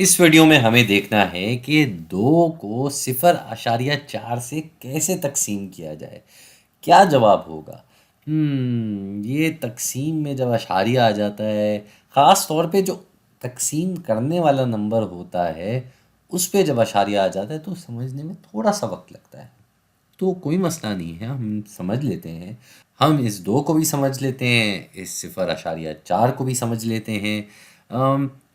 इस वीडियो में हमें देखना है कि 2 को 0.4 से कैसे तक़सीम किया जाए। क्या जवाब होगा? ये तक़सीम में जब अशारिया आ जाता है, ख़ास तौर पे जो तक़सीम करने वाला नंबर होता है, उस पे जब अशारिया आ जाता है तो समझने में थोड़ा-सा वक़्त लगता है। तो कोई मसला नहीं है, हम समझ लेते हैं। हम इस 2 को भी समझ लेते हैं, इस 0.4 को भी समझ लेते हैं।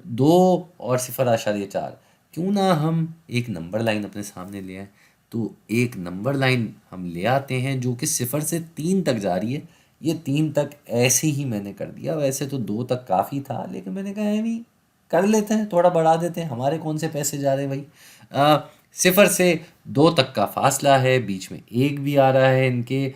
2 और 0.4 क्यों ना हम एक नंबर लाइन अपने सामने ले आएँ। तो एक नंबर लाइन हम ले आते हैं जो कि 0 से 3 तक जा रही है। ये 3 तक ऐसे ही मैंने कर दिया, वैसे तो 2 तक काफ़ी था, लेकिन मैंने कहा है नहीं, कर लेते हैं, थोड़ा बढ़ा देते हैं, हमारे कौन से पैसे जा रहे हैं भाई। 0 से 2 तक का फासला है, बीच में 1 भी आ रहा है इनके।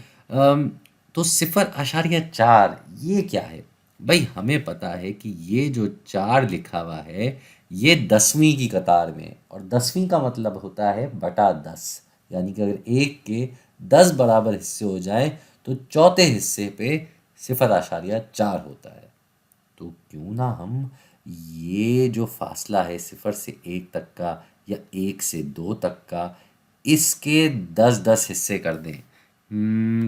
तो 0.4 ये क्या है भाई? हमें पता है कि ये जो 4 लिखा हुआ है ये 10वीं की कतार में है, और 10वीं का मतलब होता है बटा 10। यानी कि अगर 1 के 10 बराबर हिस्से हो जाएं तो चौथे हिस्से पे 0.4 होता है। तो क्यों ना हम ये जो फासला है 0 से 1 तक का या 1 से 2 तक का, इसके 10-10 हिस्से कर दें।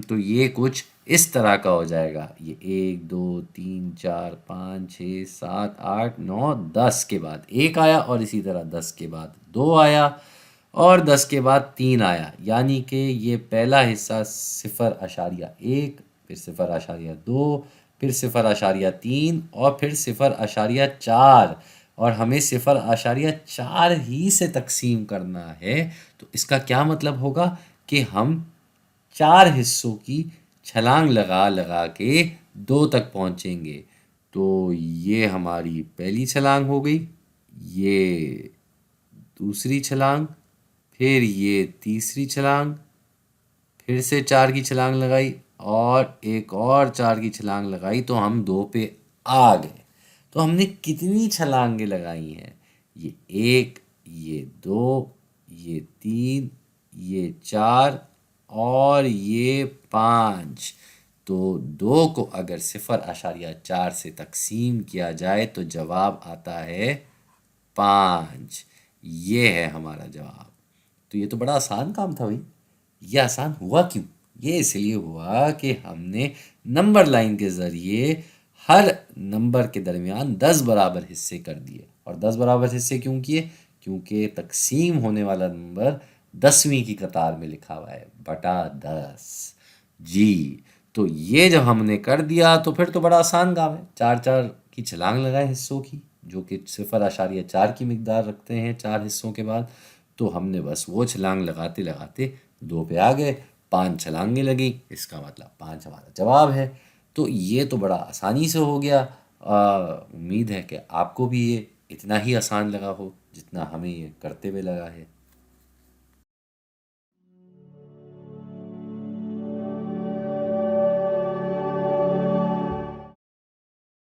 तो ये कुछ इस तरह का हो जाएगा। ये 1 2 3 4 5 6 7 8 9 10 के बाद 1 आया, और इसी तरह 10 के बाद 2 आया, और 10 के बाद 3 आया। यानी कि ये पहला हिस्सा 0.1, फिर 0.2, फिर 0.3 और फिर 0.4, और हमें 0.4 ही से तक़सीम करना है। तो इसका क्या मतलब होगा कि हम 4 हिस्सों की छलांग लगा लगा के 2 तक पहुँचेंगे। तो ये हमारी पहली छलांग हो गई, ये दूसरी छलांग, फिर ये तीसरी छलांग, फिर से 4 की छलांग लगाई, और एक और 4 की छलांग लगाई, तो हम 2 पे आ गए। तो हमने कितनी छलांगें लगाई हैं? ये 1, ये 2, ये 3, ये 4 और ये 5। तो 2 को अगर 0.4 से तक़सीम किया जाए तो जवाब आता है 5। ये है हमारा जवाब। तो ये तो बड़ा आसान काम था भाई। ये आसान हुआ क्यों? ये इसलिए हुआ कि हमने नंबर लाइन के ज़रिए हर नंबर के दरमियान 10 बराबर हिस्से कर दिए। और 10 बराबर हिस्से क्यों किए? क्योंकि तक़सीम होने वाला नंबर 10वीं की कतार में लिखा हुआ है, बटा 10। जी, तो ये जब हमने कर दिया तो फिर तो बड़ा आसान काम है। 4-4 की छलांग लगाए हिस्सों की, जो कि 0.4 की मिकदार रखते हैं 4 हिस्सों के बाद। तो हमने बस वो छलांग लगाते लगाते 2 पे आ गए। 5 छलांगें लगी, इसका मतलब 5 हमारा जवाब है। तो ये तो बड़ा आसानी से हो गया। उम्मीद है कि आपको भी ये इतना ही आसान लगा हो जितना हमें ये करते हुए लगा है।